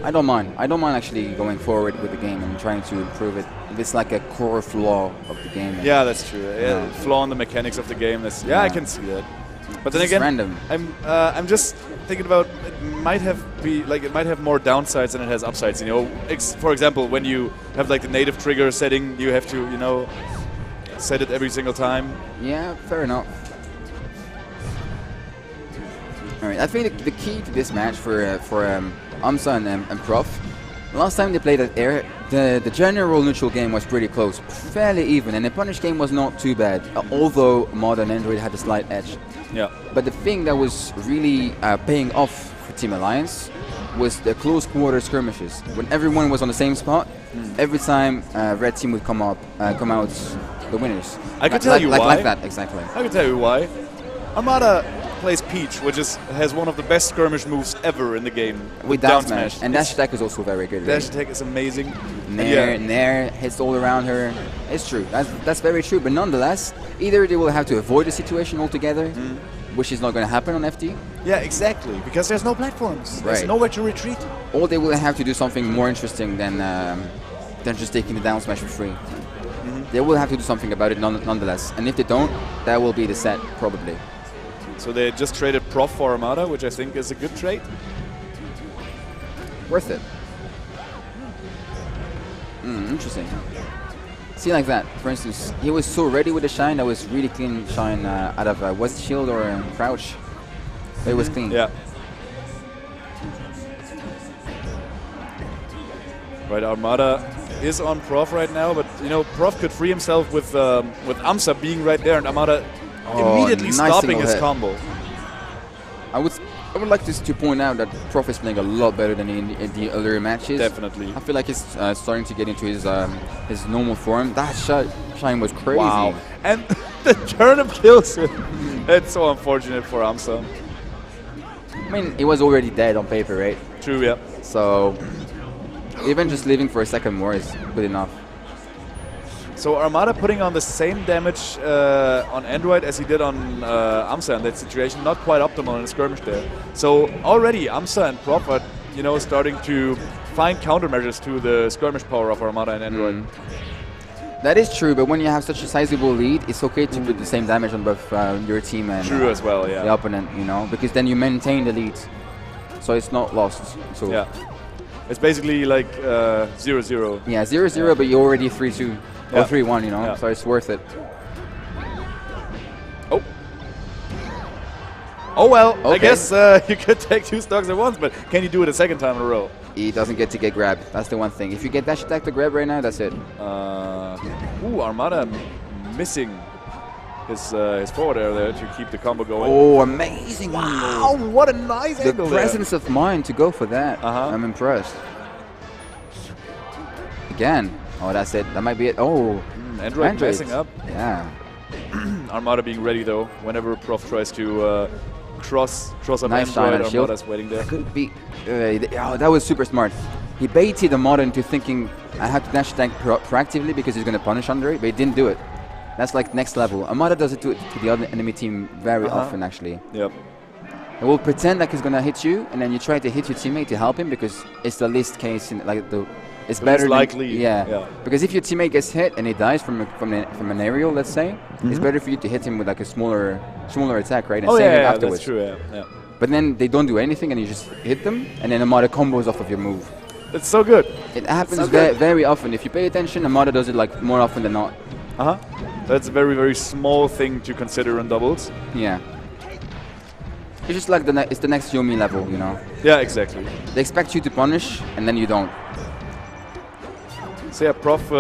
I don't mind. I don't mind actually going forward with the game and trying to improve it. If it's like a core flaw of the game. Yeah, that's true. Yeah, flaw in the mechanics of the game. That's, yeah, I can see that. But then again, random. I'm just thinking about it might have more downsides than it has upsides. You know, for example, when you have like the native trigger setting, you have to set it every single time. Yeah, fair enough. All right, I think the key to this match for Amsah and Prof. Last time they played at Air, the general neutral game was pretty close, fairly even, and the punish game was not too bad, although Modern Android had a slight edge. Yeah. But the thing that was really paying off for Team Alliance was the close quarter skirmishes. When everyone was on the same spot, every time Red Team would come out the winners. I could tell you why. Like that, exactly. I can tell you why. Armada plays Peach, which has one of the best skirmish moves ever in the game. With down smash. And dash attack is also very good. Dash attack is amazing. Nair hits all around her. It's true. That's very true. But nonetheless, either they will have to avoid the situation altogether, which is not going to happen on FD. Yeah, exactly. Because there's no platforms. There's nowhere to retreat. Or they will have to do something more interesting than just taking the down smash for free. They will have to do something about it nonetheless. And if they don't, that will be the set, probably. So they just traded Prof for Armada, which I think is a good trade. Worth it. Interesting. See, like that, for instance, he was so ready with the shine. That was really clean shine out of was it shield or crouch? But it was clean. Yeah. Right, Armada is on Prof right now, but Prof could free himself with Amsah being right there, and Armada immediately stopping his combo. I would like to point out that Prof is playing a lot better than in the earlier matches. Definitely. I feel like he's starting to get into his normal form. That shine was crazy. Wow. And the turnip kills him. It's so unfortunate for Amsah. I mean, he was already dead on paper, right? True, yeah. So even just living for a second more is good enough. So Armada putting on the same damage on Android as he did on Amsah in that situation, not quite optimal in the skirmish there. So already Amsah and Prof are starting to find countermeasures to the skirmish power of Armada and Android. That is true, but when you have such a sizable lead, it's okay to put the same damage on both your team and as well, yeah. the opponent, because then you maintain the lead, so it's not lost. So yeah, it's basically like 0-0. Yeah, 0-0, but you're already 3-2. Or 3-1, so it's worth it. Oh well, okay. I guess you could take 2 stocks at once, but can you do it a second time in a row? He doesn't get to get grabbed. That's the one thing. If you get dash attack to grab right now, that's it. Armada missing his forward air there to keep the combo going. Oh, amazing! Wow, what a nice angle there. The presence of mind to go for that. I'm impressed. Again. Oh, that's it. That might be it. Oh, Android messing up. Yeah. Armada being ready though. Whenever Prof tries to cross up nice Android, Armada's waiting there. Could be. That was super smart. He baited Armada into thinking I have to dash attack proactively because he's going to punish under it, but he didn't do it. That's like next level. Armada does it to the other enemy team very often, actually. Yep. It will pretend like he's going to hit you, and then you try to hit your teammate to help him because it's the least case in it's better likely. Yeah. Because if your teammate gets hit and he dies from an aerial, let's say, it's better for you to hit him with like a smaller attack, right? And save him afterwards. That's true. Yeah. But then they don't do anything, and you just hit them, and then Armada combos off of your move. It's so good. It happens very often. If you pay attention, Armada does it like more often than not. That's a very, very small thing to consider in doubles. Yeah. It's just like it's the next Yomi level, Yeah, exactly. They expect you to punish, and then you don't. So yeah, Prof,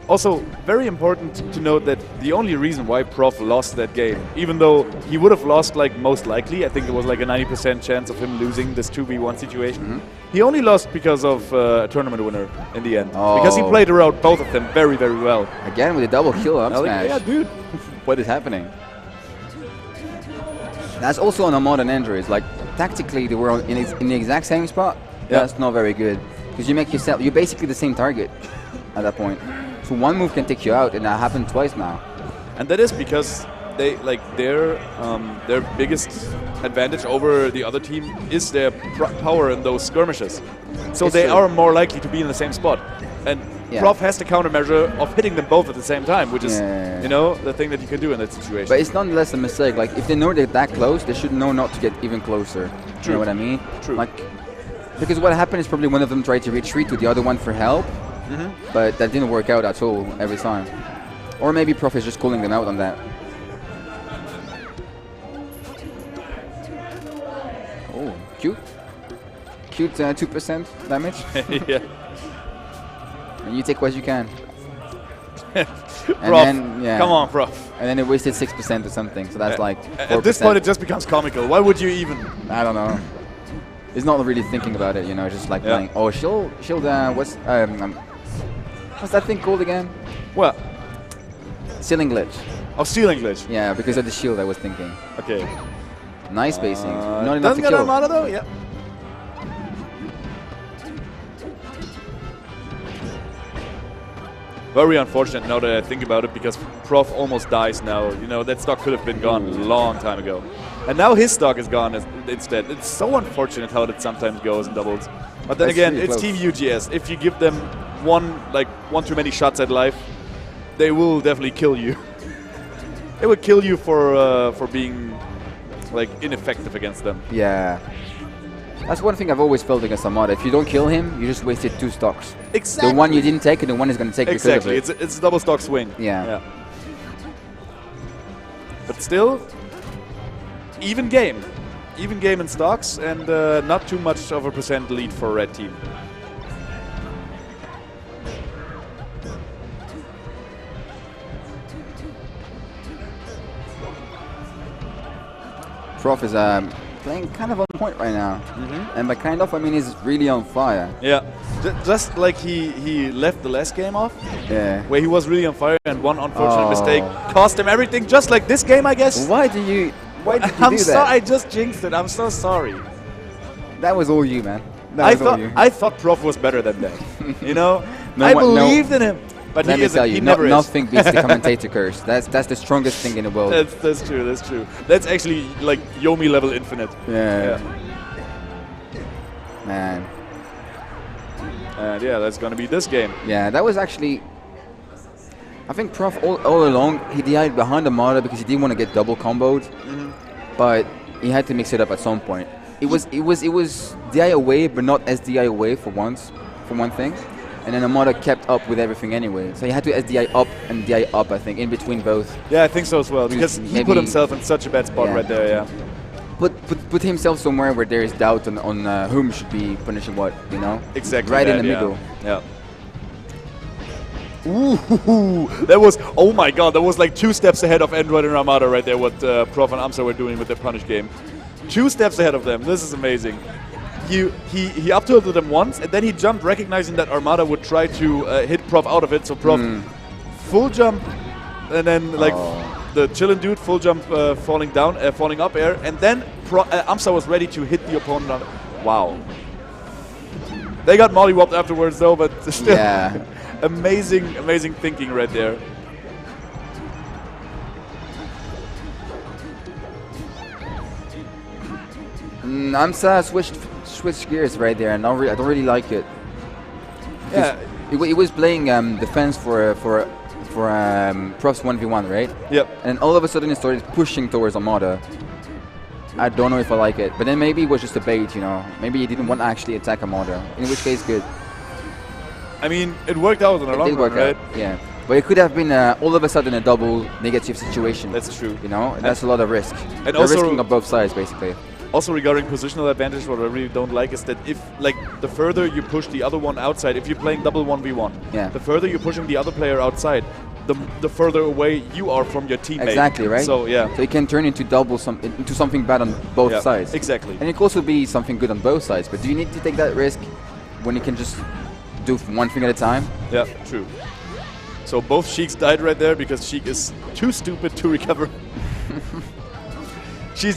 also very important to note that the only reason why Prof lost that game, even though he would have lost like most likely, I think it was like a 90% chance of him losing this 2v1 situation, he only lost because of a tournament winner in the end. Because he played around both of them very, very well. Again with a double kill up smash. Yeah, dude. What is happening? That's also on Armada and Android. Like, tactically, they were in the exact same spot. Yeah. That's not very good. Because you're basically the same target at that point. So one move can take you out, and that happened twice now. And that is because they like their biggest advantage over the other team is their power in those skirmishes. So they are more likely to be in the same spot. And Prof has the countermeasure of hitting them both at the same time, which is, you know, the thing that you can do in that situation. But it's nonetheless a mistake. Like, if they know they're that close, they should know not to get even closer. True. You know what I mean? True. Like, because what happened is probably one of them tried to retreat to the other one for help, but that didn't work out at all every time. Or maybe Prof is just calling them out on that. Oh, cute. Cute 2% damage. Yeah. And you take what you can. Prof, come on, Prof. And then it wasted 6% or something, so that's like 4%. At this point, it just becomes comical. Why would you even? I don't know. He's not really thinking about it, you know, just like playing. Oh, shield. What's that thing called again? What? Ceiling glitch. Oh, ceiling glitch. Yeah, because of the shield, I was thinking. Okay. Nice spacing. Not enough Doesn't to get kill. Armada though. Yeah. Very unfortunate now that I think about it, because Prof almost dies now. You know, that stock could have been gone a long time ago. And now his stock is gone instead. It's so unfortunate how that sometimes goes in doubles. But then again, really it's close. Team UGS. If you give them one too many shots at life, they will definitely kill you. They would kill you for being like ineffective against them. Yeah. That's one thing I've always felt against Armada. If you don't kill him, you just wasted 2 stocks. Exactly. The one you didn't take and the one is going to take Exactly. because of it. It's a double stock swing. Yeah. But still, even game. Even game in stocks, and not too much of a % lead for red team. Prof is playing kind of on point right now. And by kind of, I mean he's really on fire. Yeah. Just like he left the last game off, Yeah. where he was really on fire, and one unfortunate mistake cost him everything, just like this game, I guess. Why did you do I'm that? I just jinxed it. I'm so sorry. That was all you, man. I thought Prof was better than that. You know, No I one- no. believed in him, but Let he me isn't. tell you, He never is. nothing beats the commentator curse. That's the strongest thing in the world. That's true. That's true. That's actually like Yomi level infinite. Yeah. Man. And yeah, that's gonna be this game. Yeah, that was actually. I think Prof all along he died behind Armada because he didn't want to get double comboed, but he had to mix it up at some point. It was DI away, but not SDI away for one thing, and then Armada kept up with everything anyway. So he had to SDI up and DI up, I think, in between both. Yeah, I think so as well, because he put himself in such a bad spot right there. Yeah. Put himself somewhere where there is doubt on whom should be punishing what, you know? Exactly. Right that, in the middle. Yeah. Ooh, that was, oh my god, that was like 2 steps ahead of Android and Armada right there, what Prof and Amsah were doing with their punish game. 2 steps ahead of them. This is amazing. He up tilted them once, and then he jumped, recognizing that Armada would try to hit Prof out of it. So Prof full jump, and then like the chillin' dude full jump, falling down, falling up air, and then Amsah was ready to hit the opponent. Wow. They got mollywopped afterwards though, but still, amazing thinking right there. Amsah switched gears right there, and I don't really like it. Yeah, he was playing defense for Prof's 1v1, right? Yep. And all of a sudden he started pushing towards Armada. I don't know if I like it, but then maybe it was just a bait, you know. Maybe he didn't want to actually attack Armada, in which case good. I mean, it worked out in the long run, right? Yeah. But it could have been all of a sudden a double negative situation. That's true. You know, and that's a lot of risk. And They're also risking on both sides, basically. Also regarding positional advantage, what I really don't like is that if, like, the further you push the other one outside, if you're playing double 1v1, the further you're pushing the other player outside, the further away you are from your teammate. Exactly, right? So, yeah. So it can turn into into something bad on both sides. Exactly. And it can also be something good on both sides. But do you need to take that risk when you can just do one thing at a time? Yeah, true. So both Sheiks died right there because Sheik is too stupid to recover. She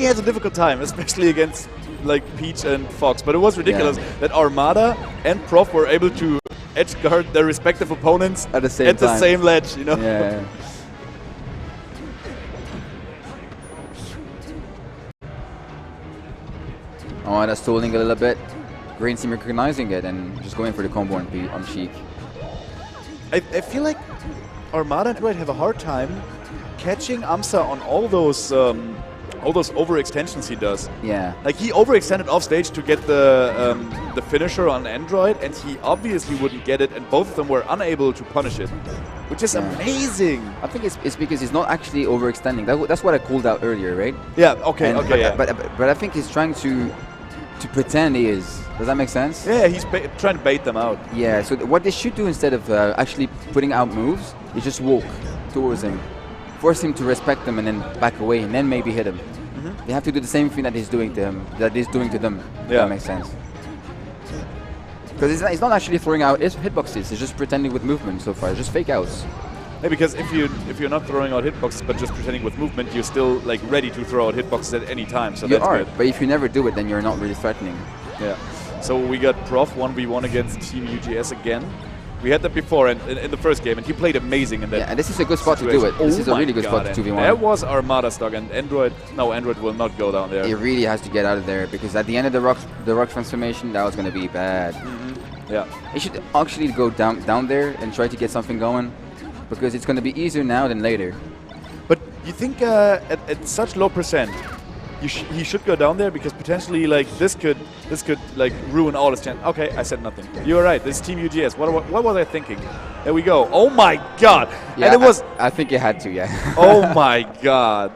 has a difficult time, especially against like Peach and Fox. But it was ridiculous that Armada and Prof were able to edge guard their respective opponents at the same ledge, you know. Yeah. Oh, that's stalling a little bit. Green team recognizing it and just going for the combo on Sheik. I feel like Armada and Android have a hard time catching Amsah on all those overextensions he does. Yeah. Like he overextended off stage to get the finisher on Android, and he obviously wouldn't get it, and both of them were unable to punish it, which is amazing. I think it's because he's not actually overextending. That's what I called out earlier, right? Yeah. Okay. But I think he's trying to pretend he is. Does that make sense? Yeah, he's trying to bait them out. Yeah. So what they should do instead of actually putting out moves is just walk towards him, force him to respect them, and then back away, and then maybe hit him. They have to do the same thing that he's doing to him. That he's doing to them. If that makes sense. Because he's not actually throwing out hitboxes. He's just pretending with movement so far. It's just fake outs. Yeah, because if you're not throwing out hitboxes but just pretending with movement, you're still like ready to throw out hitboxes at any time. So that's good. But if you never do it, then you're not really threatening. Yeah. So we got Prof 1v1 against Team UGS again. We had that before in the first game, and he played amazing in that. Yeah, and this is a good spot to do it. This is a really good spot to 2v1. That was Armada stock, and Android will not go down there. He really has to get out of there, because at the end of the rock transformation, that was going to be bad. Yeah. He should actually go down there and try to get something going, because it's going to be easier now than later. But you think at such low percent, he should go down there, because potentially like this could like ruin all his chance. Okay, I said nothing. You were right. This is Team UGS. What was I thinking? There we go. Oh my God! Yeah, and it was. I think you had to. Yeah. Oh my God!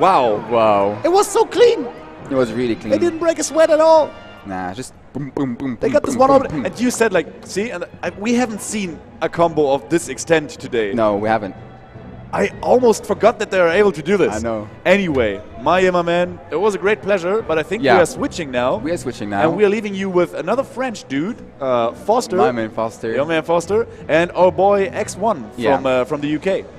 Wow! Wow! It was so clean. It was really clean. They didn't break a sweat at all. Nah, just boom, boom, boom. They got this one over, and you said like, see, and we haven't seen a combo of this extent today. No, we haven't. I almost forgot that they are able to do this. I know. Anyway, my man, it was a great pleasure, but I think we are switching now. We are switching now. And we are leaving you with another French dude, Foster. My man Foster. Your man Foster. And our boy X1 from the UK.